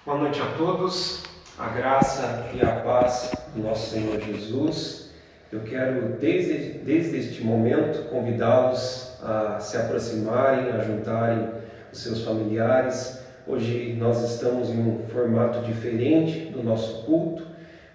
Boa noite a todos, a graça e a paz do nosso Senhor Jesus. Eu quero, desde este momento, convidá-los a se aproximarem, a juntarem os seus familiares. Hoje nós estamos em um formato diferente do nosso culto,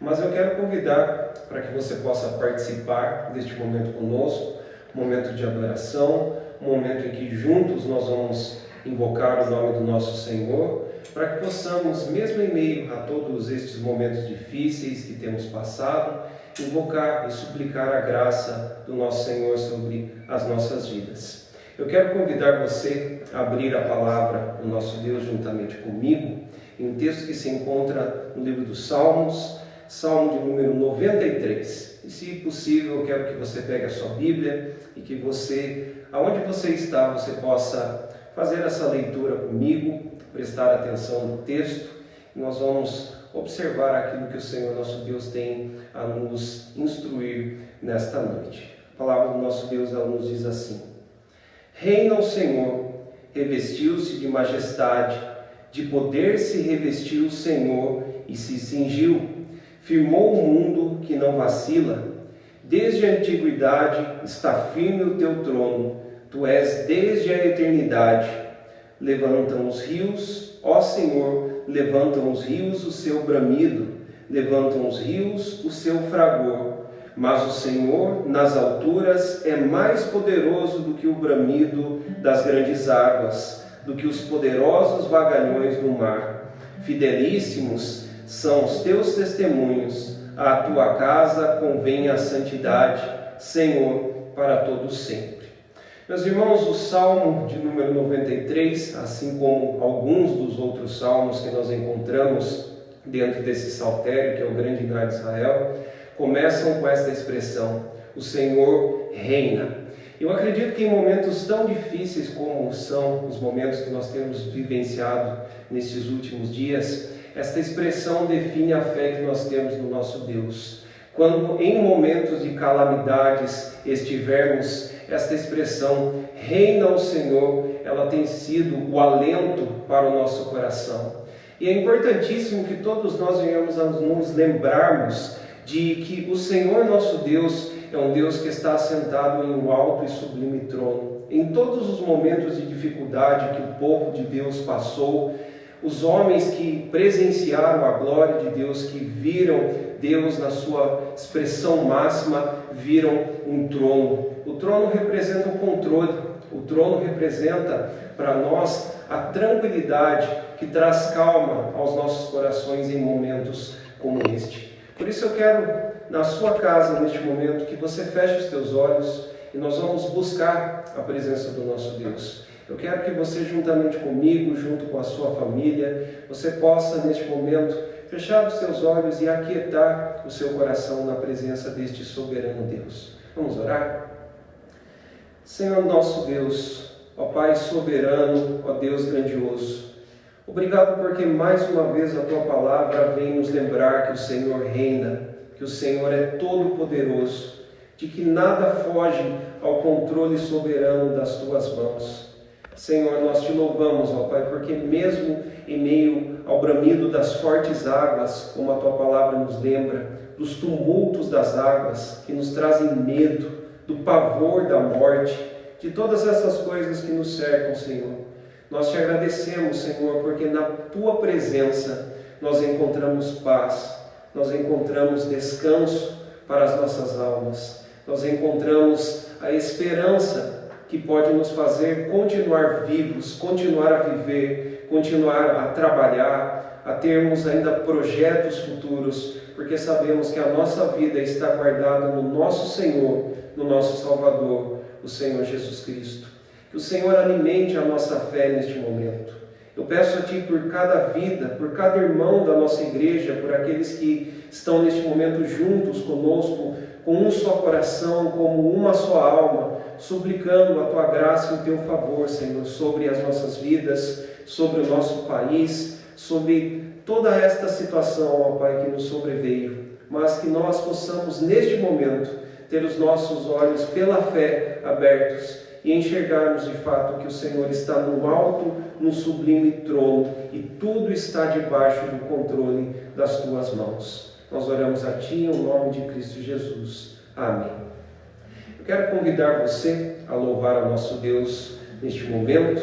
mas eu quero convidar para que você possa participar deste momento conosco, um momento de adoração, um momento em que juntos nós vamos invocar o nome do nosso Senhor, para que possamos, mesmo em meio a todos estes momentos difíceis que temos passado, invocar e suplicar a graça do nosso Senhor sobre as nossas vidas. Eu quero convidar você a abrir a palavra do nosso Deus juntamente comigo, em um texto que se encontra no livro dos Salmos, Salmo de número 93. E se possível, eu quero que você pegue a sua Bíblia e que você, aonde você está, você possa fazer essa leitura comigo, prestar atenção no texto, e nós vamos observar aquilo que o Senhor nosso Deus tem a nos instruir nesta noite. A palavra do nosso Deus, ela nos diz assim: Reina o Senhor, revestiu-se de majestade, de poder se revestiu o Senhor e se cingiu, firmou o mundo que não vacila. Desde a antiguidade está firme o teu trono, tu és desde a eternidade. Levantam os rios, ó Senhor, levantam os rios o seu bramido, levantam os rios o seu fragor. Mas o Senhor, nas alturas, é mais poderoso do que o bramido das grandes águas, do que os poderosos vagalhões do mar. Fidelíssimos são os teus testemunhos, à tua casa convém a santidade, Senhor, para todos sempre. Meus irmãos, o Salmo de número 93, assim como alguns dos outros salmos que nós encontramos dentro desse saltério, que é o grande hino de Israel, começam com esta expressão: o Senhor reina. Eu acredito que em momentos tão difíceis como são os momentos que nós temos vivenciado nestes últimos dias, esta expressão define a fé que nós temos no nosso Deus. Quando em momentos de calamidades estivermos, esta expressão, reina o Senhor, ela tem sido o alento para o nosso coração. E é importantíssimo que todos nós venhamos a nos lembrarmos de que o Senhor nosso Deus é um Deus que está assentado em um alto e sublime trono. Em todos os momentos de dificuldade que o povo de Deus passou, os homens que presenciaram a glória de Deus, que viram Deus na sua expressão máxima, viram um trono. O trono representa o controle, o trono representa para nós a tranquilidade que traz calma aos nossos corações em momentos como este. Por isso eu quero, na sua casa, neste momento, que você feche os teus olhos e nós vamos buscar a presença do nosso Deus. Eu quero que você, juntamente comigo, junto com a sua família, você possa, neste momento, fechar os seus olhos e aquietar o seu coração na presença deste soberano Deus. Vamos orar? Senhor nosso Deus, ó Pai soberano, ó Deus grandioso, obrigado porque mais uma vez a Tua palavra vem nos lembrar que o Senhor reina, que o Senhor é todo poderoso, de que nada foge ao controle soberano das Tuas mãos. Senhor, nós Te louvamos, ó Pai, porque mesmo em meio ao bramido das fortes águas, como a Tua palavra nos lembra, dos tumultos das águas que nos trazem medo, do pavor da morte, de todas essas coisas que nos cercam, Senhor. Nós Te agradecemos, Senhor, porque na Tua presença nós encontramos paz, nós encontramos descanso para as nossas almas, nós encontramos a esperança que pode nos fazer continuar vivos, continuar a viver, continuar a trabalhar, a termos ainda projetos futuros, porque sabemos que a nossa vida está guardada no nosso Senhor, no nosso Salvador, o Senhor Jesus Cristo. Que o Senhor alimente a nossa fé neste momento. Eu peço a Ti por cada vida, por cada irmão da nossa igreja, por aqueles que estão neste momento juntos conosco, com um só coração, como uma só alma, suplicando a Tua graça e o Teu favor, Senhor, sobre as nossas vidas, sobre o nosso país, sobre toda esta situação, ó Pai, que nos sobreveio, mas que nós possamos, neste momento, ter os nossos olhos pela fé abertos e enxergarmos de fato que o Senhor está no alto, no sublime trono e tudo está debaixo do controle das tuas mãos. Nós oramos a Ti em nome de Cristo Jesus. Amém. Eu quero convidar você a louvar ao nosso Deus neste momento,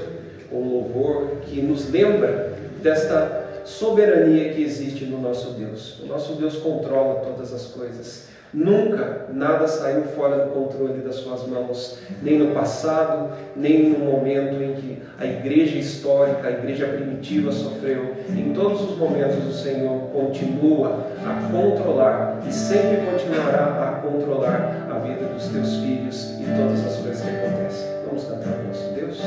com um louvor que nos lembra desta soberania que existe no nosso Deus. O nosso Deus controla todas as coisas. Nunca nada saiu fora do controle das suas mãos, nem no passado, nem no momento em que a igreja histórica, a igreja primitiva sofreu. Em todos os momentos o Senhor continua a controlar e sempre continuará a controlar a vida dos teus filhos e todas as coisas que acontecem. Vamos cantar o nosso Deus?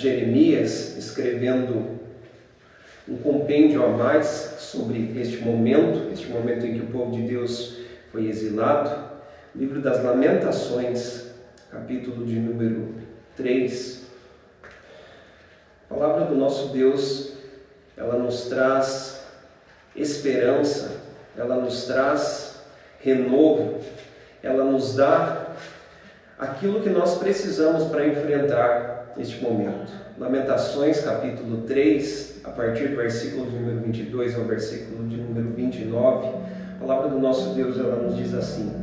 Jeremias, escrevendo um compêndio a mais sobre este momento em que o povo de Deus foi exilado. Livro das Lamentações, capítulo de número 3. A palavra do nosso Deus, ela nos traz esperança, ela nos traz renovo, ela nos dá aquilo que nós precisamos para enfrentar este momento. Lamentações, capítulo 3, a partir do versículo de número 22 ao versículo de número 29, a palavra do nosso Deus, ela nos diz assim: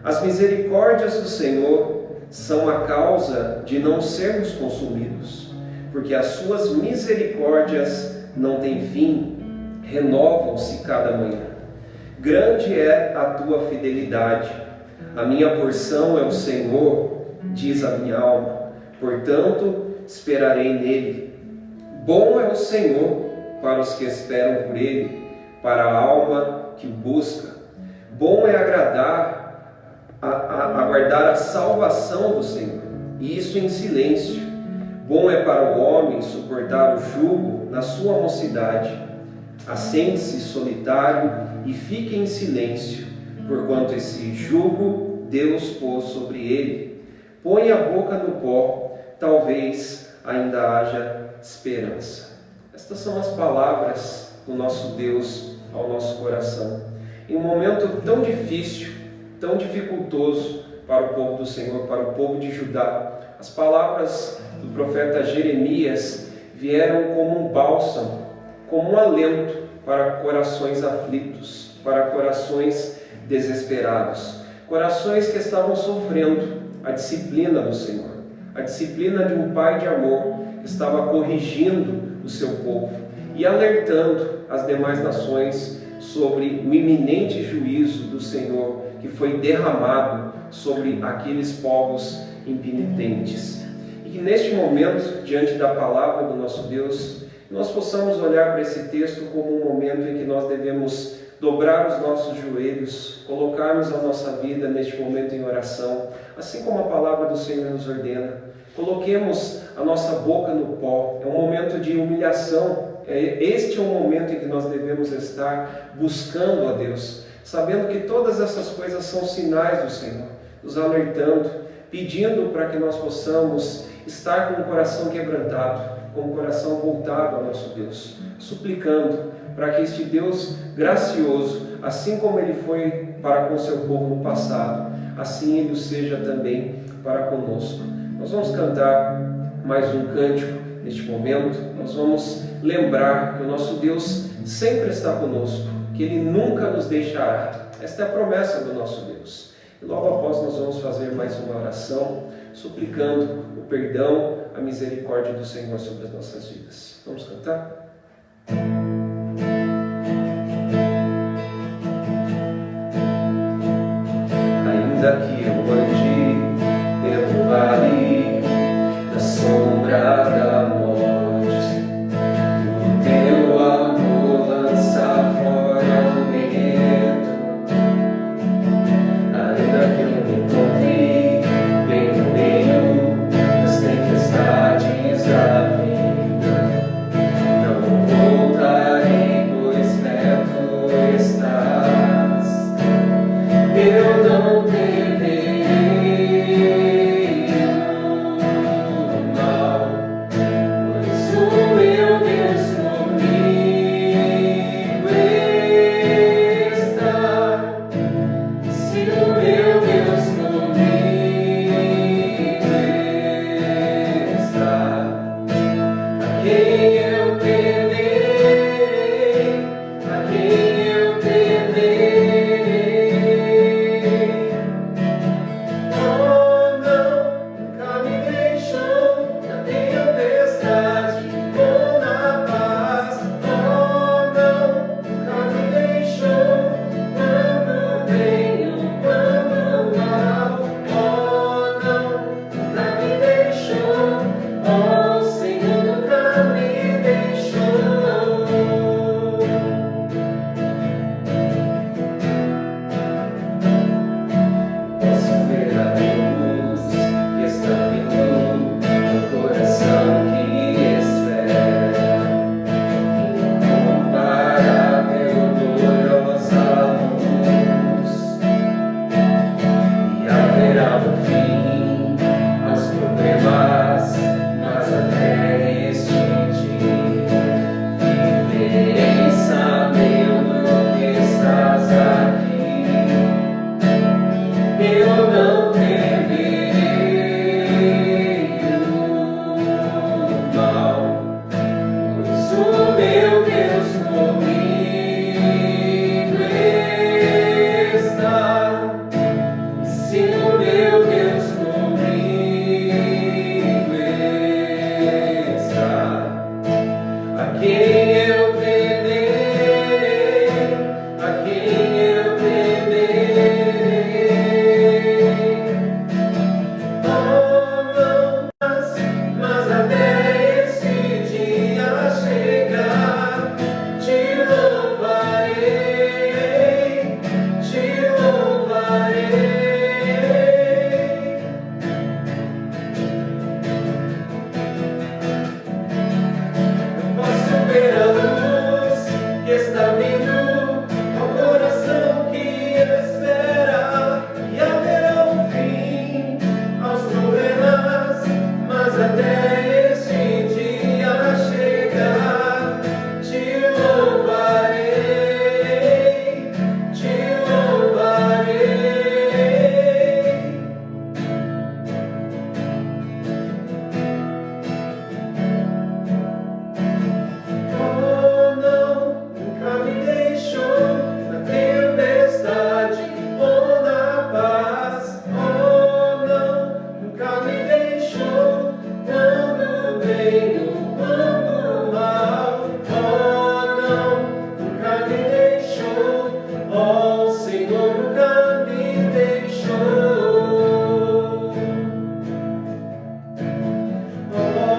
as misericórdias do Senhor são a causa de não sermos consumidos, porque as suas misericórdias não têm fim, renovam-se cada manhã. Grande é a tua fidelidade, a minha porção é o Senhor, diz a minha alma, portanto esperarei nele. Bom é o Senhor para os que esperam por ele, para a alma que o busca. Bom é aguardar a salvação do Senhor, e isso em silêncio. Bom é para o homem suportar o jugo na sua mocidade. Assente-se solitário e fique em silêncio, porquanto esse jugo Deus pôs sobre ele. Põe a boca no pó, talvez ainda haja esperança. Estas são as palavras do nosso Deus ao nosso coração. Em um momento tão difícil, tão dificultoso para o povo do Senhor, para o povo de Judá, as palavras do profeta Jeremias vieram como um bálsamo, como um alento para corações aflitos, para corações desesperados, corações que estavam sofrendo a disciplina do Senhor, a disciplina de um Pai de amor que estava corrigindo o seu povo e alertando as demais nações sobre o iminente juízo do Senhor que foi derramado sobre aqueles povos impenitentes. E que neste momento, diante da palavra do nosso Deus, nós possamos olhar para esse texto como um momento em que nós devemos dobrar os nossos joelhos, colocarmos a nossa vida neste momento em oração, assim como a palavra do Senhor nos ordena. Coloquemos a nossa boca no pó. É um momento de humilhação. Este é o momento em que nós devemos estar buscando a Deus, sabendo que todas essas coisas são sinais do Senhor, nos alertando, pedindo para que nós possamos estar com o coração quebrantado, com o coração voltado ao nosso Deus, suplicando para que este Deus gracioso, assim como Ele foi para com o seu povo no passado, assim Ele o seja também para conosco. Nós vamos cantar mais um cântico neste momento, nós vamos lembrar que o nosso Deus sempre está conosco, que Ele nunca nos deixará. Esta é a promessa do nosso Deus. E logo após nós vamos fazer mais uma oração, suplicando o perdão, a misericórdia do Senhor sobre as nossas vidas. Vamos cantar? Ainda que eu ande pelo vale da sombra da morte, o teu amor lança fora o medo. Ainda que eu me encontre bem no meio das tempestades da vida, não voltarei.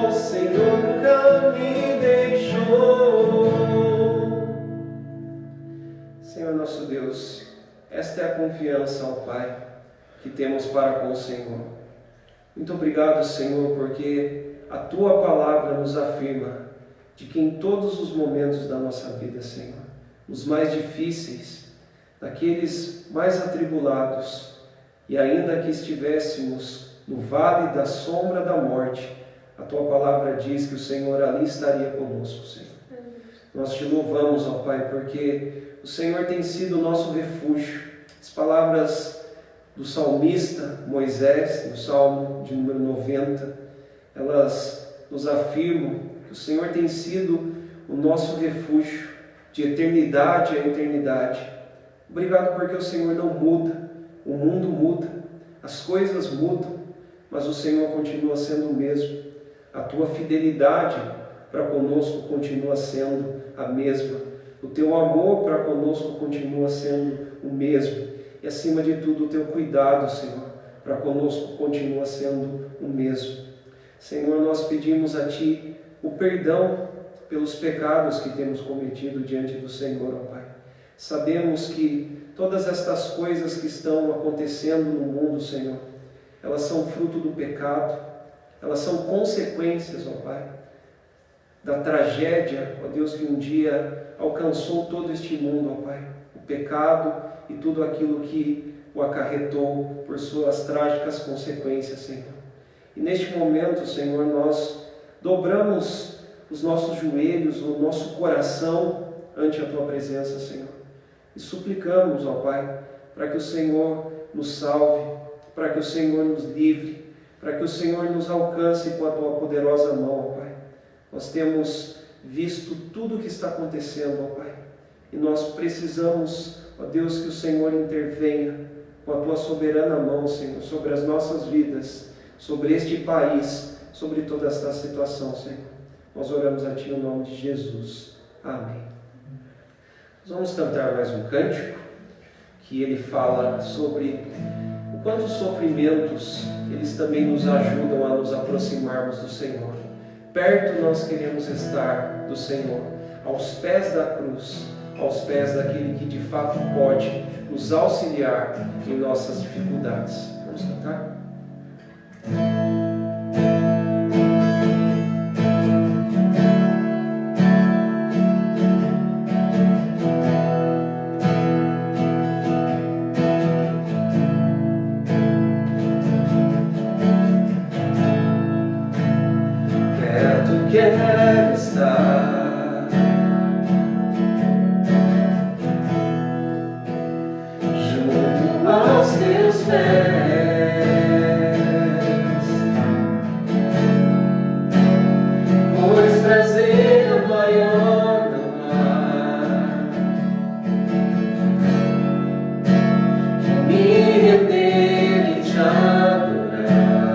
o Senhor nunca me deixou. Senhor nosso Deus, esta é a confiança, ó Pai, que temos para com o Senhor. Muito obrigado, Senhor, porque a Tua palavra nos afirma de que em todos os momentos da nossa vida, Senhor, os mais difíceis, naqueles mais atribulados, e ainda que estivéssemos no vale da sombra da morte, a Tua palavra diz que o Senhor ali estaria conosco, Senhor. Nós Te louvamos, ó Pai, porque o Senhor tem sido o nosso refúgio. As palavras do salmista Moisés, no Salmo de número 90, elas nos afirmam que o Senhor tem sido o nosso refúgio de eternidade a eternidade. Obrigado porque o Senhor não muda, o mundo muda, as coisas mudam, mas o Senhor continua sendo o mesmo. A Tua fidelidade para conosco continua sendo a mesma. O Teu amor para conosco continua sendo o mesmo. E acima de tudo, o Teu cuidado, Senhor, para conosco continua sendo o mesmo. Senhor, nós pedimos a Ti o perdão pelos pecados que temos cometido diante do Senhor, ó Pai. Sabemos que todas estas coisas que estão acontecendo no mundo, Senhor, elas são fruto do pecado, elas são consequências, ó Pai, da tragédia, ó Deus, que um dia alcançou todo este mundo, ó Pai. O pecado e tudo aquilo que o acarretou por suas trágicas consequências, Senhor. E neste momento, Senhor, nós dobramos os nossos joelhos, o nosso coração ante a Tua presença, Senhor. E suplicamos, ó Pai, para que o Senhor nos salve, para que o Senhor nos livre, para que o Senhor nos alcance com a Tua poderosa mão, ó Pai. Nós temos visto tudo o que está acontecendo, ó Pai, e nós precisamos, ó Deus, que o Senhor intervenha com a Tua soberana mão, Senhor, sobre as nossas vidas, sobre este país, sobre toda esta situação, Senhor. Nós oramos a Ti no nome de Jesus. Amém. Nós vamos cantar mais um cântico, que ele fala sobre o quanto os sofrimentos, eles também nos ajudam a nos aproximarmos do Senhor. Perto nós queremos estar do Senhor, aos pés da cruz, aos pés daquele que de fato pode nos auxiliar em nossas dificuldades. Vamos cantar? Quero estar junto aos Teus pés, pois prazer maior não há que me render e Te adorar.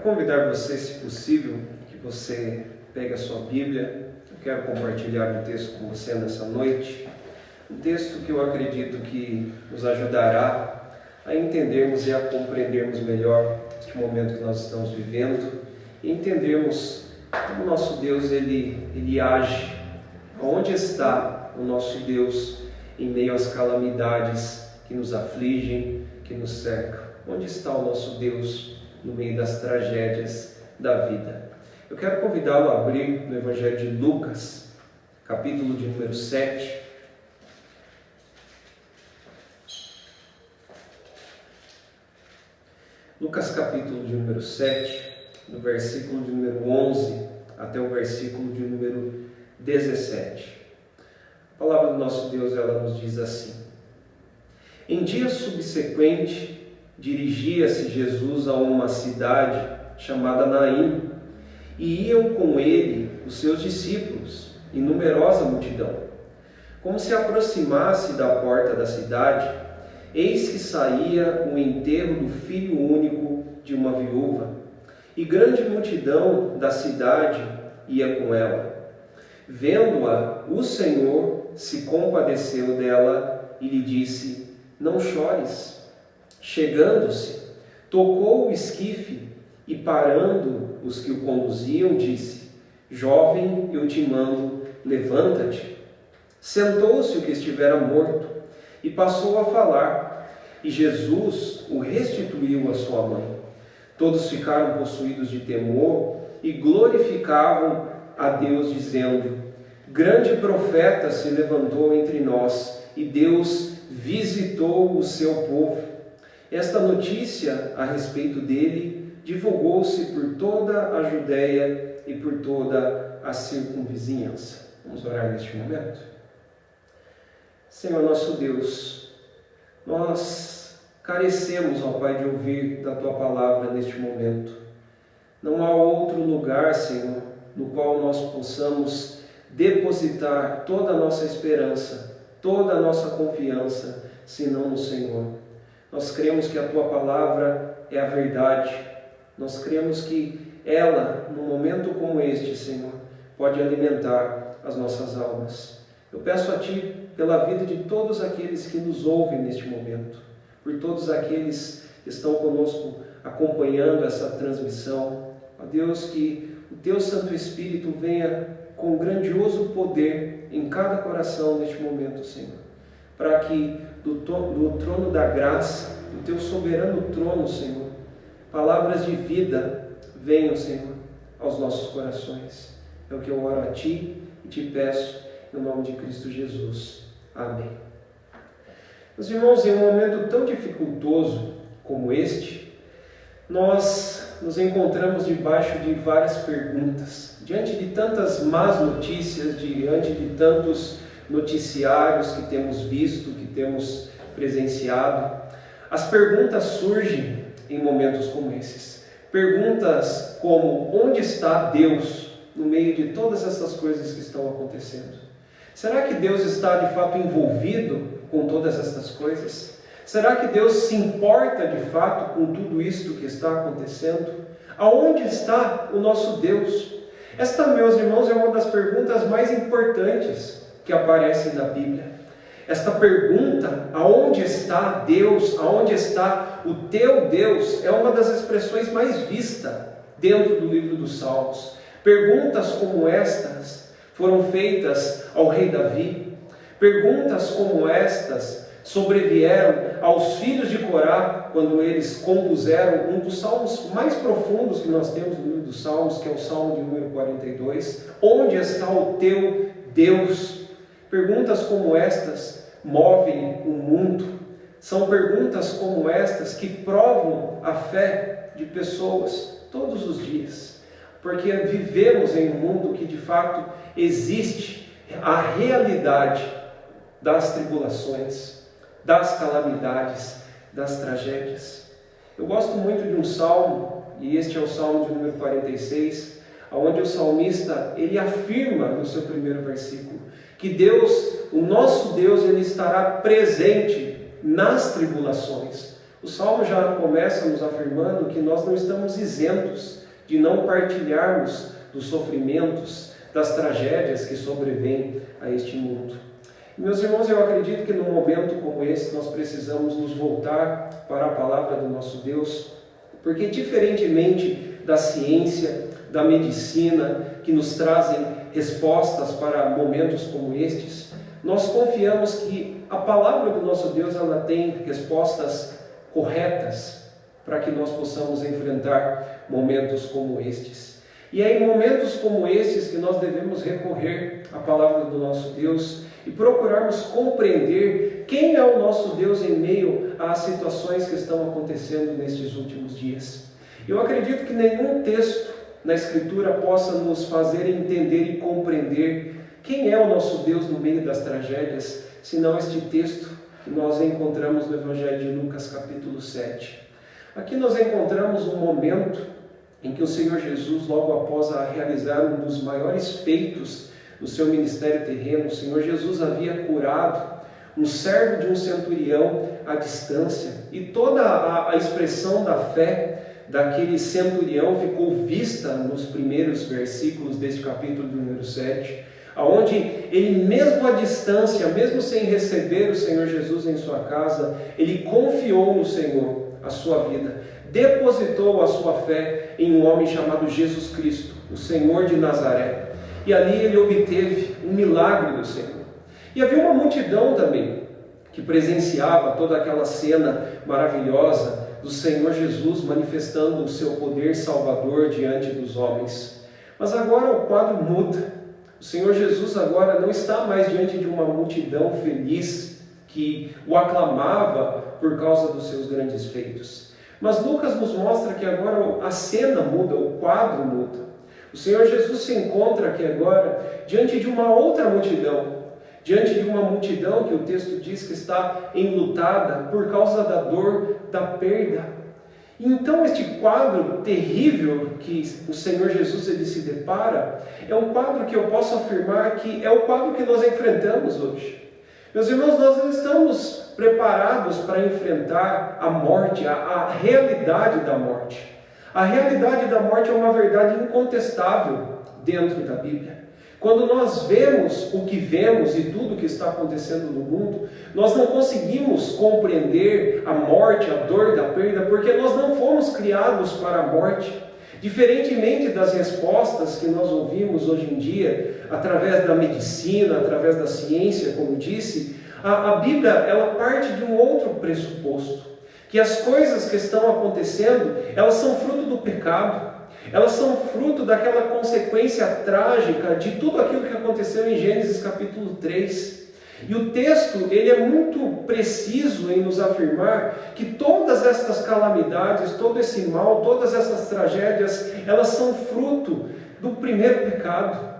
convidar você, se possível, que você pegue a sua Bíblia. Eu quero compartilhar um texto com você nessa noite. Um texto que eu acredito que nos ajudará a entendermos e a compreendermos melhor este momento que nós estamos vivendo e entendermos como o nosso Deus ele age. Onde está o nosso Deus em meio às calamidades que nos afligem, que nos cercam? Onde está o nosso Deus no meio das tragédias da vida? Eu quero convidá-lo a abrir no Evangelho de Lucas, capítulo de número 7. Lucas, capítulo de número 7, do versículo de número 11 até o versículo de número 17. A palavra do nosso Deus, ela nos diz assim: Em dia subsequente, dirigia-se Jesus a uma cidade chamada Naim, e iam com ele os seus discípulos e numerosa multidão. Como se aproximasse da porta da cidade, eis que saía o enterro do filho único de uma viúva, e grande multidão da cidade ia com ela. Vendo-a, o Senhor se compadeceu dela e lhe disse: Não chores. Chegando-se, tocou o esquife e, parando os que o conduziam, disse: Jovem, eu te mando, levanta-te. Sentou-se o que estivera morto e passou a falar, e Jesus o restituiu à sua mãe. Todos ficaram possuídos de temor e glorificavam a Deus, dizendo: Grande profeta se levantou entre nós, e Deus visitou o seu povo. Esta notícia a respeito dele divulgou-se por toda a Judéia e por toda a circunvizinhança. Vamos orar neste momento? Senhor nosso Deus, nós carecemos, ó Pai, de ouvir da Tua palavra neste momento. Não há outro lugar, Senhor, no qual nós possamos depositar toda a nossa esperança, toda a nossa confiança, senão no Senhor. Nós cremos que a Tua palavra é a verdade. Nós cremos que ela, num momento como este, Senhor, pode alimentar as nossas almas. Eu peço a Ti pela vida de todos aqueles que nos ouvem neste momento, por todos aqueles que estão conosco acompanhando essa transmissão. Ó Deus, que o Teu Santo Espírito venha com grandioso poder em cada coração neste momento, Senhor, para que do trono da graça, do Teu soberano trono, Senhor, palavras de vida venham, Senhor, aos nossos corações. É o que eu oro a Ti e Te peço, em nome de Cristo Jesus. Amém. Meus irmãos, em um momento tão dificultoso como este, nós nos encontramos debaixo de várias perguntas. Diante de tantas más notícias, diante de tantos noticiários que temos visto, que temos presenciado, as perguntas surgem em momentos como esses. Perguntas como: onde está Deus no meio de todas essas coisas que estão acontecendo? Será que Deus está de fato envolvido com todas essas coisas? Será que Deus se importa de fato com tudo isto que está acontecendo? Aonde está o nosso Deus? Esta, meus irmãos, é uma das perguntas mais importantes que aparecem na Bíblia. Esta pergunta, aonde está Deus, aonde está o teu Deus, é uma das expressões mais vistas dentro do livro dos Salmos. Perguntas como estas foram feitas ao rei Davi. Perguntas como estas sobrevieram aos filhos de Corá, quando eles compuseram um dos salmos mais profundos que nós temos no livro dos Salmos, que é o Salmo de número 42. Onde está o teu Deus? Perguntas como estas movem o mundo. São perguntas como estas que provam a fé de pessoas todos os dias. Porque vivemos em um mundo que de fato existe a realidade das tribulações, das calamidades, das tragédias. Eu gosto muito de um salmo, e este é o Salmo de número 46, onde o salmista ele afirma no seu primeiro versículo que Deus, o nosso Deus, ele estará presente nas tribulações. O Salmo já começa nos afirmando que nós não estamos isentos de não partilharmos dos sofrimentos, das tragédias que sobrevêm a este mundo. Meus irmãos, eu acredito que num momento como esse nós precisamos nos voltar para a palavra do nosso Deus, porque diferentemente da ciência, da medicina, que nos trazem respostas para momentos como estes, nós confiamos que a palavra do nosso Deus ela tem respostas corretas para que nós possamos enfrentar momentos como estes. E é em momentos como estes que nós devemos recorrer à palavra do nosso Deus e procurarmos compreender quem é o nosso Deus em meio às situações que estão acontecendo nestes últimos dias. Eu acredito que nenhum texto na Escritura possa nos fazer entender e compreender quem é o nosso Deus no meio das tragédias, senão este texto que nós encontramos no Evangelho de Lucas, capítulo 7. Aqui nós encontramos um momento em que o Senhor Jesus, logo após realizar um dos maiores feitos do seu ministério terreno, o Senhor Jesus havia curado um servo de um centurião à distância, e toda a expressão da fé daquele centurião ficou vista nos primeiros versículos deste capítulo número 7, onde ele mesmo à distância, mesmo sem receber o Senhor Jesus em sua casa, ele confiou no Senhor a sua vida, depositou a sua fé em um homem chamado Jesus Cristo, o Senhor de Nazaré, e ali ele obteve um milagre do Senhor. E havia uma multidão também que presenciava toda aquela cena maravilhosa do Senhor Jesus manifestando o seu poder salvador diante dos homens. Mas agora o quadro muda. O Senhor Jesus agora não está mais diante de uma multidão feliz que o aclamava por causa dos seus grandes feitos. Mas Lucas nos mostra que agora a cena muda, o quadro muda. O Senhor Jesus se encontra aqui agora diante de uma outra multidão, diante de uma multidão que o texto diz que está enlutada por causa da dor, da perda. Então este quadro terrível que o Senhor Jesus ele se depara, é um quadro que eu posso afirmar que é o quadro que nós enfrentamos hoje. Meus irmãos, nós não estamos preparados para enfrentar a morte, a realidade da morte. A realidade da morte é uma verdade incontestável dentro da Bíblia. Quando nós vemos o que vemos e tudo o que está acontecendo no mundo, nós não conseguimos compreender a morte, a dor da perda, porque nós não fomos criados para a morte. Diferentemente das respostas que nós ouvimos hoje em dia, através da medicina, através da ciência, como disse, a Bíblia ela parte de um outro pressuposto, que as coisas que estão acontecendo, elas são fruto do pecado. Elas são fruto daquela consequência trágica de tudo aquilo que aconteceu em Gênesis capítulo 3. E o texto, ele é muito preciso em nos afirmar que todas estas calamidades, todo esse mal, todas essas tragédias, elas são fruto do primeiro pecado.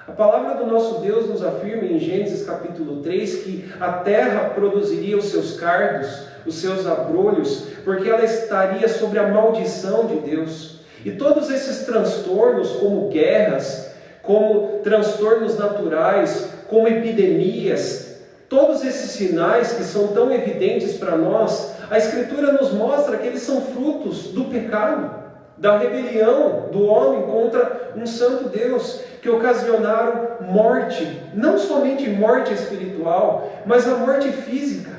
A palavra do nosso Deus nos afirma em Gênesis capítulo 3 que a terra produziria os seus cardos, os seus abrolhos, porque ela estaria sob a maldição de Deus. E todos esses transtornos, como guerras, como transtornos naturais, como epidemias, todos esses sinais que são tão evidentes para nós, a Escritura nos mostra que eles são frutos do pecado, da rebelião do homem contra um santo Deus, que ocasionaram morte, não somente morte espiritual, mas a morte física.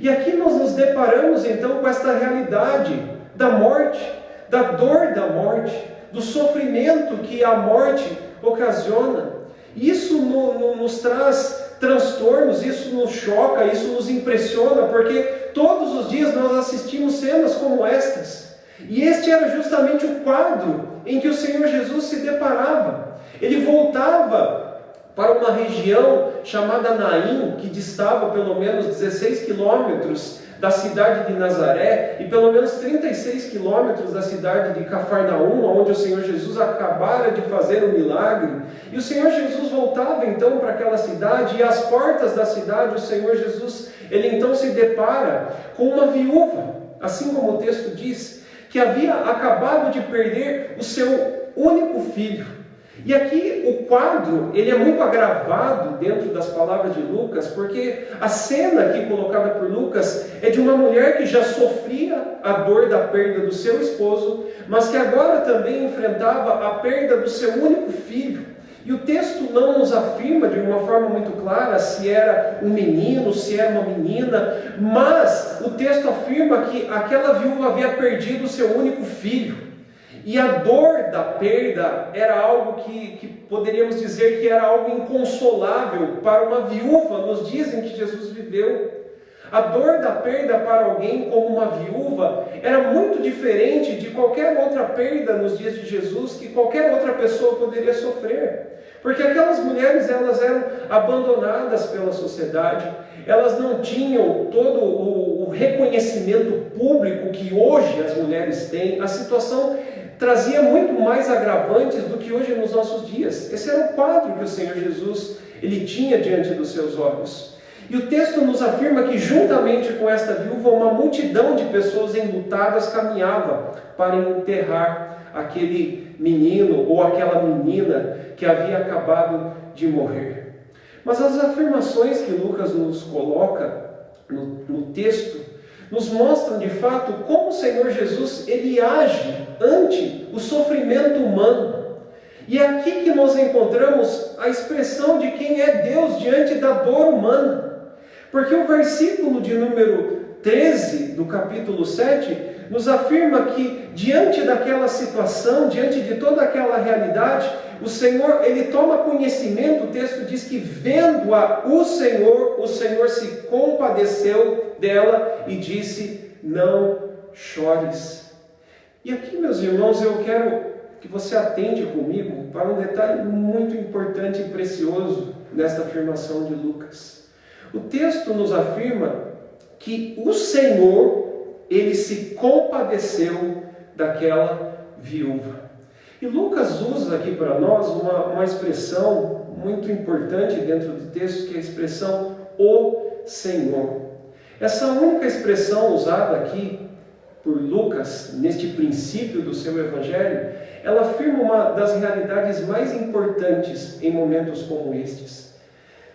E aqui nós nos deparamos então com esta realidade da morte, da dor da morte, do sofrimento que a morte ocasiona. Isso nos traz transtornos, isso nos choca, isso nos impressiona, porque todos os dias nós assistimos cenas como estas. E este era justamente o quadro em que o Senhor Jesus se deparava. Ele voltava para uma região chamada Naim, que distava pelo menos 16 quilômetros da cidade de Nazaré e pelo menos 36 quilômetros da cidade de Cafarnaum, onde o Senhor Jesus acabara de fazer o milagre. E o Senhor Jesus voltava então para aquela cidade, e às portas da cidade o Senhor Jesus, ele então se depara com uma viúva, assim como o texto diz, que havia acabado de perder o seu único filho. E aqui o quadro, ele é muito agravado dentro das palavras de Lucas, porque a cena aqui colocada por Lucas é de uma mulher que já sofria a dor da perda do seu esposo, mas que agora também enfrentava a perda do seu único filho. E o texto não nos afirma de uma forma muito clara se era um menino, se era uma menina, mas o texto afirma que aquela viúva havia perdido o seu único filho. E a dor da perda era algo que poderíamos dizer que era algo inconsolável para uma viúva nos dias em que Jesus viveu. A dor da perda para alguém como uma viúva era muito diferente de qualquer outra perda nos dias de Jesus que qualquer outra pessoa poderia sofrer. Porque aquelas mulheres, elas eram abandonadas pela sociedade, elas não tinham todo o reconhecimento público que hoje as mulheres têm. A situação trazia muito mais agravantes do que hoje nos nossos dias. Esse era o quadro que o Senhor Jesus ele tinha diante dos seus olhos. E o texto nos afirma que juntamente com esta viúva, uma multidão de pessoas enlutadas caminhava para enterrar aquele menino ou aquela menina que havia acabado de morrer. Mas as afirmações que Lucas nos coloca no texto nos mostram de fato como o Senhor Jesus ele age ante o sofrimento humano. E é aqui que nós encontramos a expressão de quem é Deus diante da dor humana. Porque o versículo de número 13 do capítulo 7 nos afirma que diante daquela situação, diante de toda aquela realidade, o Senhor, ele toma conhecimento. O texto diz que vendo-a o Senhor se compadeceu dela e disse: não chores. E aqui, meus irmãos, eu quero que você atente comigo para um detalhe muito importante e precioso nesta afirmação de Lucas. O texto nos afirma que o Senhor, ele se compadeceu daquela viúva. E Lucas usa aqui para nós uma expressão muito importante dentro do texto, que é a expressão o Senhor. Essa única expressão usada aqui por Lucas, neste princípio do seu evangelho, ela afirma uma das realidades mais importantes em momentos como estes.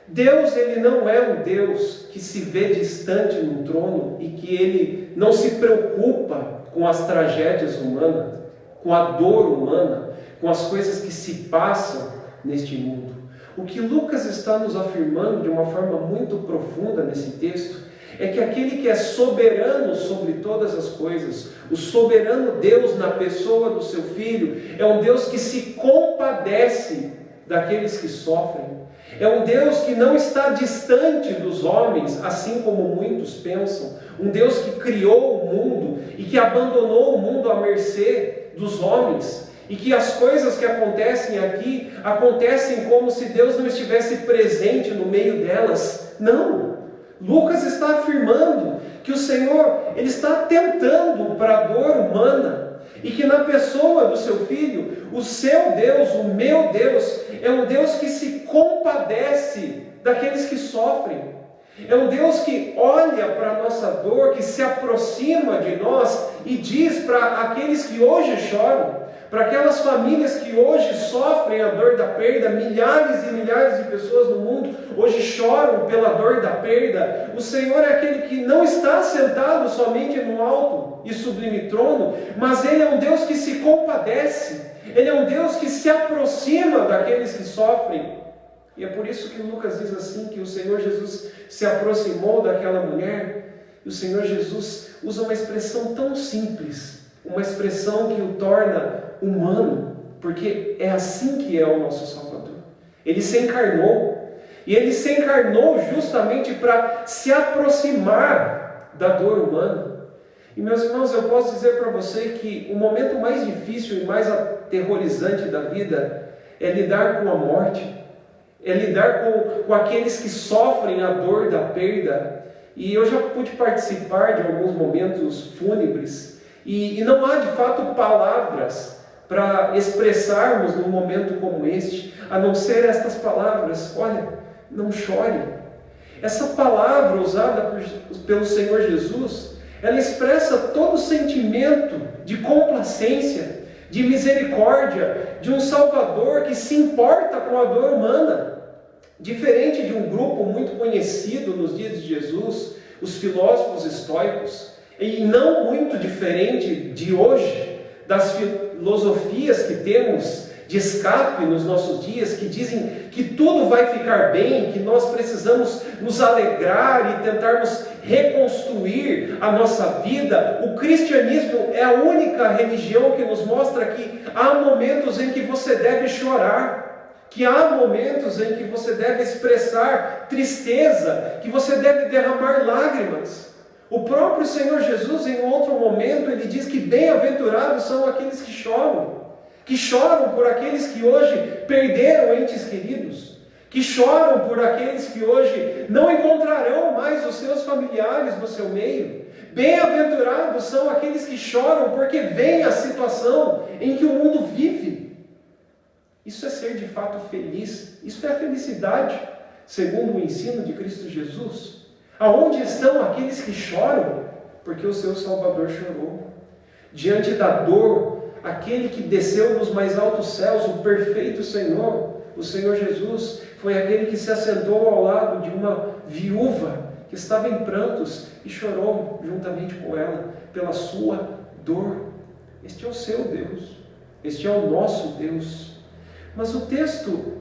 Deus, ele não é um Deus que se vê distante no trono e que ele não se preocupa com as tragédias humanas, com a dor humana, com as coisas que se passam neste mundo. O que Lucas está nos afirmando de uma forma muito profunda nesse texto é que aquele que é soberano sobre todas as coisas, o soberano Deus na pessoa do seu Filho, é um Deus que se compadece daqueles que sofrem. É um Deus que não está distante dos homens, assim como muitos pensam. Um Deus que criou o mundo e que abandonou o mundo à mercê dos homens. E que as coisas que acontecem aqui, acontecem como se Deus não estivesse presente no meio delas. Não! Lucas está afirmando que o Senhor, ele está atentando para a dor humana. E que na pessoa do seu Filho, o seu Deus, o meu Deus, é um Deus que se compadece daqueles que sofrem. É um Deus que olha para a nossa dor, que se aproxima de nós e diz para aqueles que hoje choram, para aquelas famílias que hoje sofrem a dor da perda, milhares e milhares de pessoas no mundo hoje choram pela dor da perda. O Senhor é aquele que não está sentado somente no alto e sublime trono, mas Ele é um Deus que se compadece. Ele é um Deus que se aproxima daqueles que sofrem. E é por isso que Lucas diz assim, que o Senhor Jesus se aproximou daquela mulher. E o Senhor Jesus usa uma expressão tão simples, uma expressão que o torna humano, porque é assim que é o nosso Salvador. Ele se encarnou, e Ele se encarnou justamente para se aproximar da dor humana. E meus irmãos, eu posso dizer para você que o momento mais difícil e mais aterrorizante da vida é lidar com a morte, é lidar com aqueles que sofrem a dor da perda. E eu já pude participar de alguns momentos fúnebres, e não há de fato palavras para expressarmos num momento como este, a não ser estas palavras: olha, não chore. Essa palavra usada pelo Senhor Jesus, ela expressa todo o sentimento de complacência, de misericórdia, de um Salvador que se importa com a dor humana. Diferente de um grupo muito conhecido nos dias de Jesus, os filósofos estoicos, e não muito diferente de hoje, das filosofias que temos de escape nos nossos dias, que dizem que tudo vai ficar bem, que nós precisamos nos alegrar e tentarmos reconstruir a nossa vida. O cristianismo é a única religião que nos mostra que há momentos em que você deve chorar, que há momentos em que você deve expressar tristeza, que você deve derramar lágrimas. O próprio Senhor Jesus, em outro momento, ele diz que bem-aventurados são aqueles que choram por aqueles que hoje perderam entes queridos, que choram por aqueles que hoje não encontrarão mais os seus familiares no seu meio. Bem-aventurados são aqueles que choram porque veem a situação em que o mundo vive. Isso é ser de fato feliz, isso é a felicidade, segundo o ensino de Cristo Jesus. Aonde estão aqueles que choram? Porque o seu Salvador chorou. Diante da dor, aquele que desceu dos mais altos céus, o perfeito Senhor, o Senhor Jesus, foi aquele que se assentou ao lado de uma viúva que estava em prantos e chorou juntamente com ela pela sua dor. Este é o seu Deus, este é o nosso Deus. Mas o texto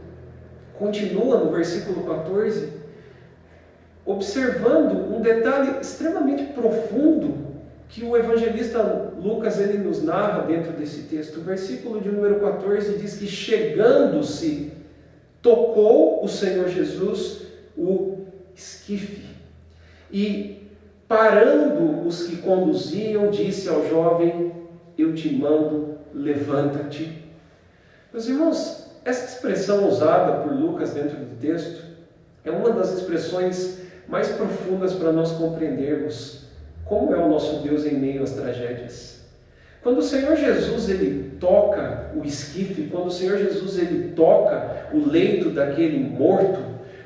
continua no versículo 14, observando um detalhe extremamente profundo que o evangelista Lucas ele nos narra dentro desse texto. O versículo de número 14 diz que chegando-se, tocou o Senhor Jesus o esquife e parando os que conduziam, disse ao jovem: eu te mando, levanta-te. Meus irmãos, essa expressão usada por Lucas dentro do texto é uma das expressões mais profundas para nós compreendermos como é o nosso Deus em meio às tragédias. Quando o Senhor Jesus ele toca o esquife, quando o Senhor Jesus ele toca o leito daquele morto,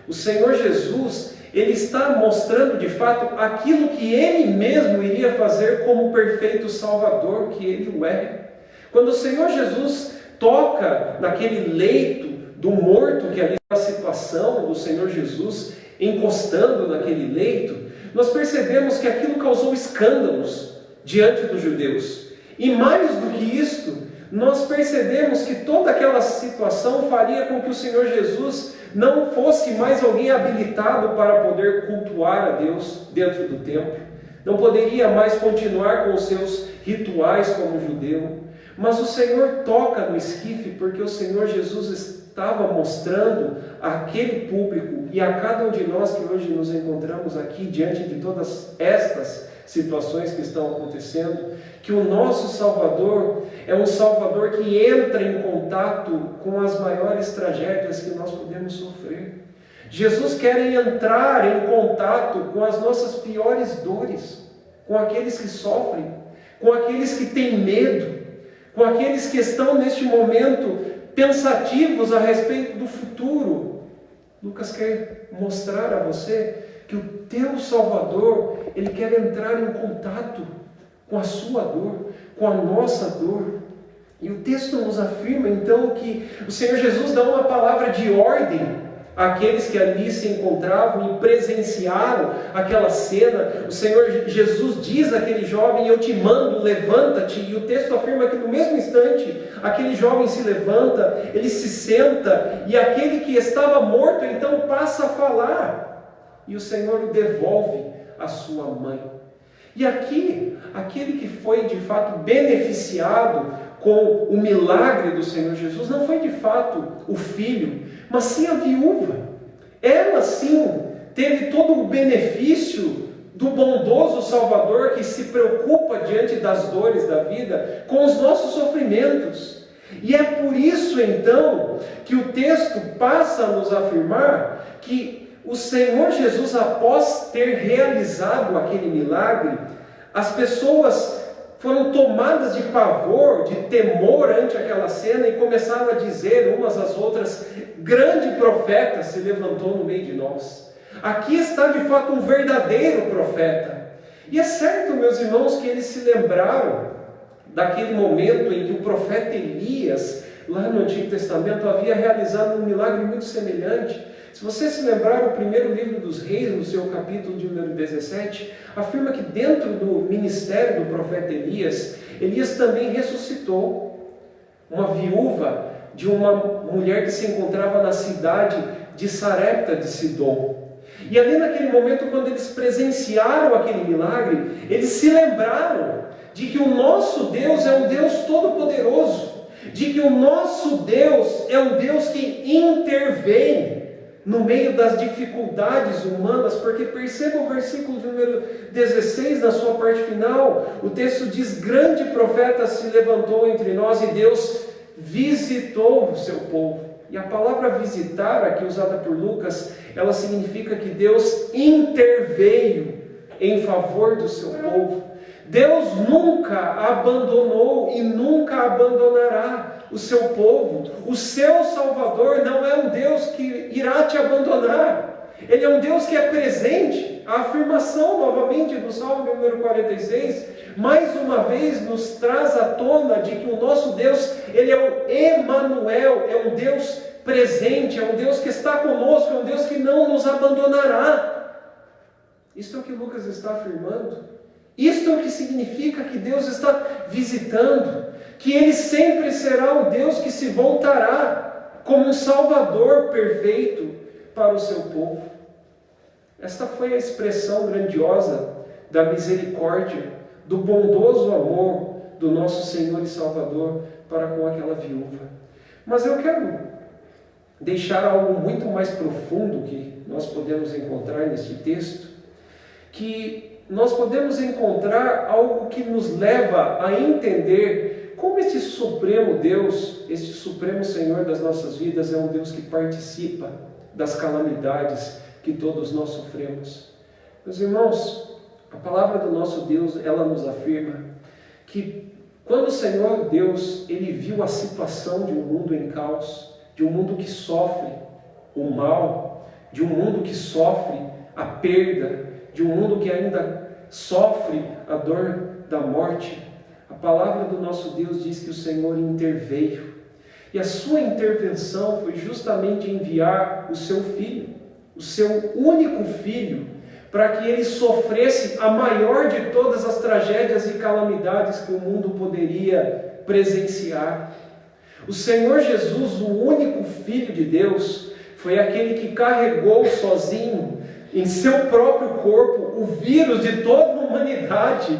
o Senhor Jesus ele está mostrando de fato aquilo que ele mesmo iria fazer como perfeito Salvador que ele o é. Quando o Senhor Jesus toca naquele leito do morto, que ali é a situação do Senhor Jesus encostando naquele leito, nós percebemos que aquilo causou escândalos diante dos judeus. E mais do que isto, nós percebemos que toda aquela situação faria com que o Senhor Jesus não fosse mais alguém habilitado para poder cultuar a Deus dentro do templo. Não poderia mais continuar com os seus rituais como judeu. Mas o Senhor toca no esquife porque o Senhor Jesus estava mostrando àquele público e a cada um de nós que hoje nos encontramos aqui diante de todas estas situações que estão acontecendo, que o nosso Salvador é um Salvador que entra em contato com as maiores tragédias que nós podemos sofrer. Jesus quer entrar em contato com as nossas piores dores, com aqueles que sofrem, com aqueles que têm medo, com aqueles que estão neste momento pensativos a respeito do futuro. Lucas quer mostrar a você que o teu Salvador, ele quer entrar em contato com a sua dor, com a nossa dor. E o texto nos afirma então que o Senhor Jesus dá uma palavra de ordem àqueles que ali se encontravam e presenciaram aquela cena. O Senhor Jesus diz àquele jovem: eu te mando, levanta-te. E o texto afirma que no mesmo instante aquele jovem se levanta, ele se senta, e aquele que estava morto então passa a falar, e o Senhor o devolve à sua mãe. E aqui, aquele que foi de fato beneficiado com o milagre do Senhor Jesus não foi de fato o filho, mas sim a viúva. Ela sim teve todo o benefício do bondoso Salvador que se preocupa diante das dores da vida com os nossos sofrimentos. E é por isso então que o texto passa a nos afirmar que o Senhor Jesus, após ter realizado aquele milagre, as pessoas foram tomadas de pavor, de temor ante aquela cena e começaram a dizer umas às outras: grande profeta se levantou no meio de nós. Aqui está de fato um verdadeiro profeta. E é certo, meus irmãos, que eles se lembraram daquele momento em que o profeta Elias, lá no Antigo Testamento, havia realizado um milagre muito semelhante. Se você se lembrar, o primeiro livro dos Reis, no seu capítulo de número 17, afirma que dentro do ministério do profeta Elias, Elias também ressuscitou uma viúva de uma mulher que se encontrava na cidade de Sarepta de Sidom. E ali naquele momento, quando eles presenciaram aquele milagre, eles se lembraram de que o nosso Deus é um Deus todo-poderoso, de que o nosso Deus é um Deus que intervém no meio das dificuldades humanas, porque perceba o versículo número 16, na sua parte final, o texto diz: grande profeta se levantou entre nós e Deus visitou o seu povo. E a palavra visitar, aqui usada por Lucas, ela significa que Deus interveio em favor do seu povo. Deus nunca abandonou e nunca abandonará o seu povo. O seu Salvador não é um Deus que irá te abandonar. Ele é um Deus que é presente. A afirmação novamente do Salmo número 46, mais uma vez nos traz à tona de que o nosso Deus, Ele é o Emanuel, é um Deus presente, é um Deus que está conosco, é um Deus que não nos abandonará. Isto é o que Lucas está afirmando. Isto é o que significa que Deus está visitando, que Ele sempre será o Deus que se voltará como um Salvador perfeito para o seu povo. Esta foi a expressão grandiosa da misericórdia, do bondoso amor do nosso Senhor e Salvador para com aquela viúva. Mas eu quero deixar algo muito mais profundo que nós podemos encontrar neste texto, que nós podemos encontrar algo que nos leva a entender como este Supremo Deus, este Supremo Senhor das nossas vidas é um Deus que participa das calamidades que todos nós sofremos. Meus irmãos, a palavra do nosso Deus, ela nos afirma que quando o Senhor Deus, Ele viu a situação de um mundo em caos, de um mundo que sofre o mal, de um mundo que sofre a perda, de um mundo que ainda sofre a dor da morte, a palavra do nosso Deus diz que o Senhor interveio. E a sua intervenção foi justamente enviar o seu Filho, o seu único Filho, para que ele sofresse a maior de todas as tragédias e calamidades que o mundo poderia presenciar. O Senhor Jesus, o único Filho de Deus, foi aquele que carregou sozinho em seu próprio corpo o vírus de toda a humanidade,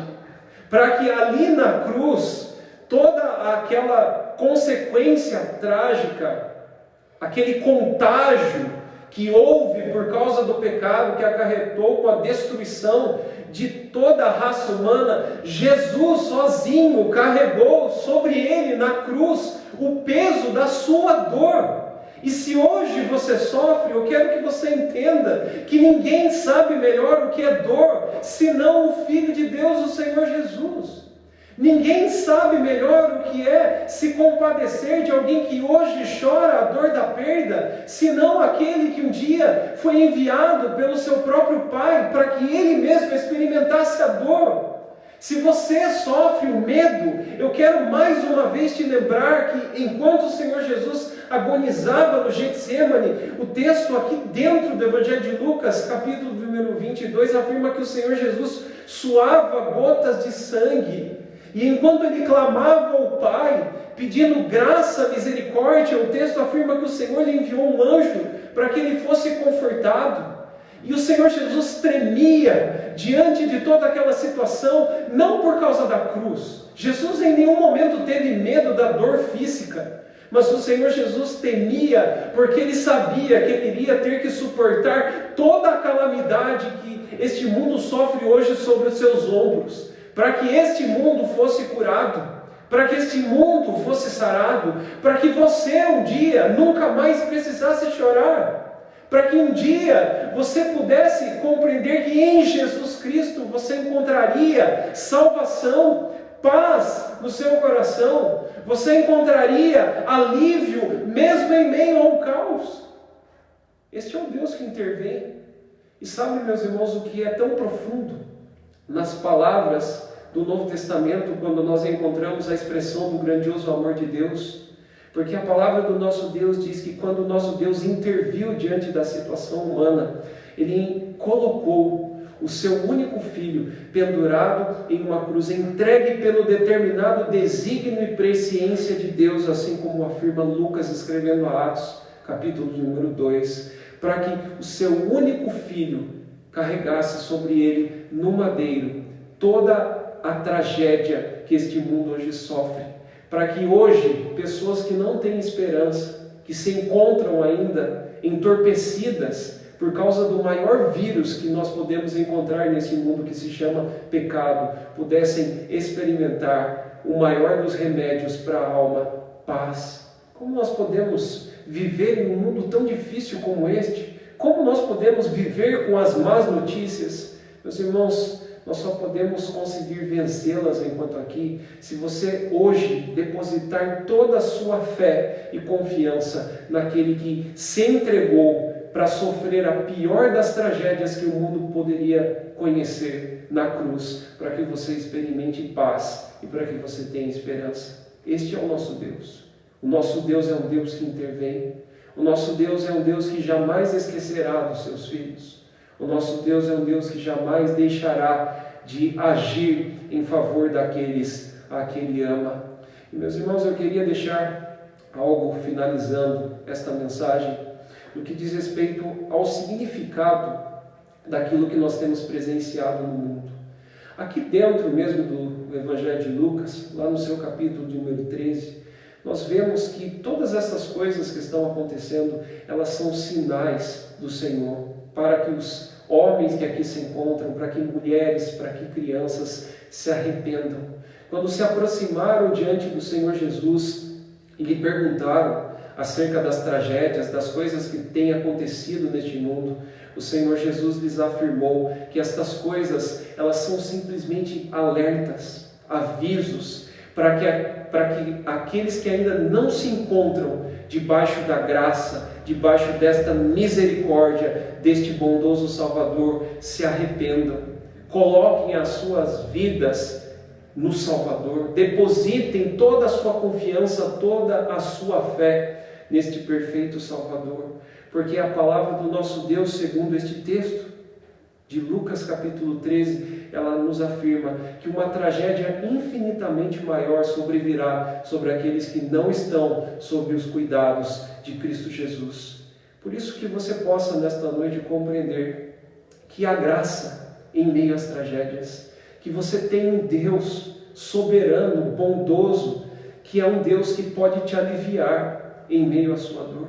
para que ali na cruz, toda aquela consequência trágica, aquele contágio que houve por causa do pecado que acarretou com a destruição de toda a raça humana, Jesus sozinho carregou sobre ele na cruz o peso da sua dor. E se hoje você sofre, eu quero que você entenda que ninguém sabe melhor o que é dor, senão o Filho de Deus, o Senhor Jesus. Ninguém sabe melhor o que é se compadecer de alguém que hoje chora a dor da perda, senão aquele que um dia foi enviado pelo seu próprio Pai para que ele mesmo experimentasse a dor. Se você sofre o medo, eu quero mais uma vez te lembrar que enquanto o Senhor Jesus agonizava no Getsemane, o texto aqui dentro do Evangelho de Lucas, capítulo número 22, afirma que o Senhor Jesus suava gotas de sangue. E enquanto ele clamava ao Pai, pedindo graça, misericórdia, o texto afirma que o Senhor lhe enviou um anjo para que ele fosse confortado. E o Senhor Jesus tremia diante de toda aquela situação, não por causa da cruz. Jesus em nenhum momento teve medo da dor física, mas o Senhor Jesus temia porque ele sabia que ele iria ter que suportar toda a calamidade que este mundo sofre hoje sobre os seus ombros, para que este mundo fosse curado, para que este mundo fosse sarado, para que você um dia nunca mais precisasse chorar, para que um dia você pudesse compreender que em Jesus Cristo você encontraria salvação, paz no seu coração, você encontraria alívio mesmo em meio ao caos. Este é o Deus que intervém. E sabe, meus irmãos, o que é tão profundo nas palavras do Novo Testamento quando nós encontramos a expressão do grandioso amor de Deus, porque a palavra do nosso Deus diz que quando o nosso Deus interviu diante da situação humana, Ele colocou o seu único filho pendurado em uma cruz, entregue pelo determinado desígnio e presciência de Deus, assim como afirma Lucas escrevendo a Atos, capítulo número 2, para que o seu único filho carregasse sobre ele no madeiro toda a tragédia que este mundo hoje sofre, para que hoje pessoas que não têm esperança, que se encontram ainda entorpecidas por causa do maior vírus que nós podemos encontrar nesse mundo, que se chama pecado, pudessem experimentar o maior dos remédios para a alma, paz. Como nós podemos viver em um mundo tão difícil como este? Como nós podemos viver com as más notícias? Meus irmãos, nós só podemos conseguir vencê-las enquanto aqui, se você hoje depositar toda a sua fé e confiança naquele que se entregou para sofrer a pior das tragédias que o mundo poderia conhecer na cruz, para que você experimente paz e para que você tenha esperança. Este é o nosso Deus. O nosso Deus é um Deus que intervém. O nosso Deus é um Deus que jamais esquecerá dos seus filhos. O nosso Deus é um Deus que jamais deixará de agir em favor daqueles a quem Ele ama. E, meus irmãos, eu queria deixar algo finalizando esta mensagem, no que diz respeito ao significado daquilo que nós temos presenciado no mundo. Aqui dentro mesmo do Evangelho de Lucas, lá no seu capítulo de número 13, nós vemos que todas essas coisas que estão acontecendo, elas são sinais do Senhor, para que os homens que aqui se encontram, para que mulheres, para que crianças se arrependam. Quando se aproximaram diante do Senhor Jesus e lhe perguntaram acerca das tragédias, das coisas que têm acontecido neste mundo, o Senhor Jesus lhes afirmou que estas coisas, elas são simplesmente alertas, avisos, para que aqueles que ainda não se encontram debaixo da graça, debaixo desta misericórdia, deste bondoso Salvador, se arrependam, coloquem as suas vidas no Salvador, depositem toda a sua confiança, toda a sua fé neste perfeito Salvador, porque a palavra do nosso Deus, segundo este texto de Lucas capítulo 13, ela nos afirma que uma tragédia infinitamente maior sobrevirá sobre aqueles que não estão sob os cuidados de Cristo Jesus. Por isso que você possa nesta noite compreender que há graça em meio às tragédias, que você tem um Deus soberano, bondoso, que é um Deus que pode te aliviar em meio à sua dor.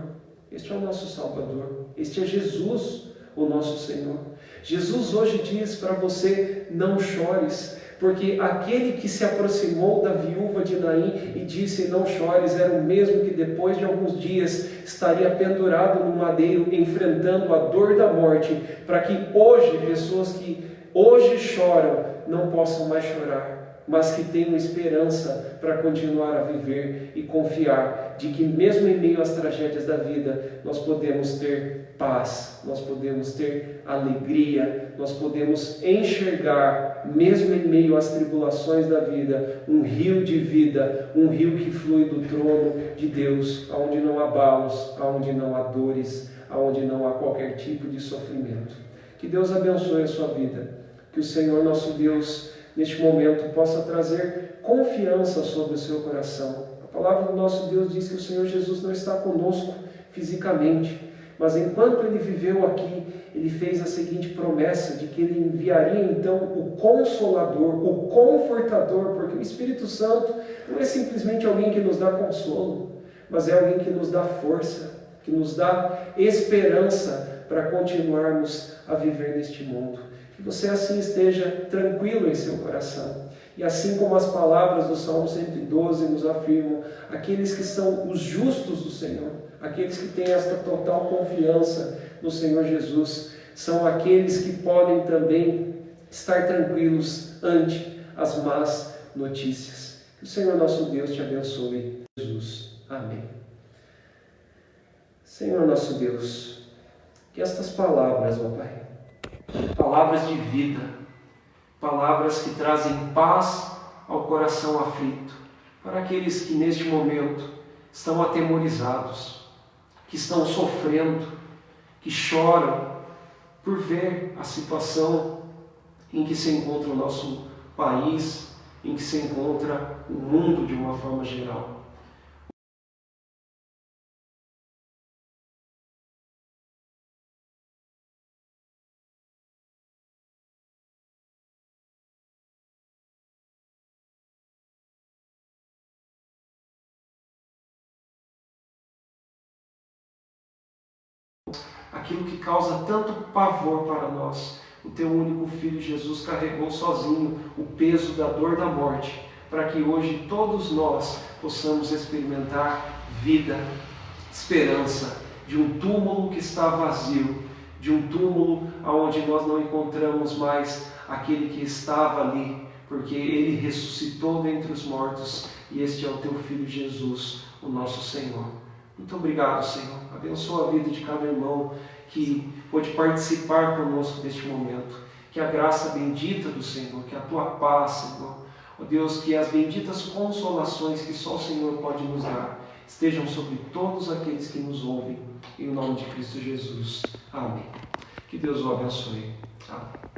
Este é o nosso Salvador, este é Jesus, o nosso Senhor. Jesus hoje diz para você: não chores, porque aquele que se aproximou da viúva de Naim e disse não chores, era o mesmo que depois de alguns dias estaria pendurado no madeiro, enfrentando a dor da morte, para que hoje, pessoas que hoje choram, não possam mais chorar, mas que tenham esperança para continuar a viver e confiar de que mesmo em meio às tragédias da vida, nós podemos ter paz, nós podemos ter alegria, nós podemos enxergar, mesmo em meio às tribulações da vida, um rio de vida, um rio que flui do trono de Deus, onde não há abalos, onde não há dores, onde não há qualquer tipo de sofrimento. Que Deus abençoe a sua vida, que o Senhor nosso Deus neste momento possa trazer confiança sobre o seu coração. A palavra do nosso Deus diz que o Senhor Jesus não está conosco fisicamente, mas enquanto Ele viveu aqui, Ele fez a seguinte promessa de que Ele enviaria então o Consolador, o Confortador, porque o Espírito Santo não é simplesmente alguém que nos dá consolo, mas é alguém que nos dá força, que nos dá esperança para continuarmos a viver neste mundo. Que você assim esteja tranquilo em seu coração. E assim como as palavras do Salmo 112 nos afirmam, aqueles que são os justos do Senhor, aqueles que têm esta total confiança no Senhor Jesus, são aqueles que podem também estar tranquilos ante as más notícias. Que o Senhor nosso Deus te abençoe. Jesus. Amém. Senhor nosso Deus, que estas palavras, ó Pai, palavras de vida, palavras que trazem paz ao coração aflito, para aqueles que neste momento estão atemorizados, que estão sofrendo, que choram por ver a situação em que se encontra o nosso país, em que se encontra o mundo de uma forma geral. Aquilo que causa tanto pavor para nós. O teu único Filho Jesus carregou sozinho o peso da dor da morte, para que hoje todos nós possamos experimentar vida, esperança, de um túmulo que está vazio, de um túmulo onde nós não encontramos mais aquele que estava ali, porque ele ressuscitou dentre os mortos, e este é o teu Filho Jesus, o nosso Senhor. Muito obrigado, Senhor. Abençoa a vida de cada irmão que pôde participar conosco deste momento. Que a graça bendita do Senhor, que a tua paz, Senhor, ó Deus, que as benditas consolações que só o Senhor pode nos dar, estejam sobre todos aqueles que nos ouvem, em nome de Cristo Jesus. Amém. Que Deus o abençoe. Amém.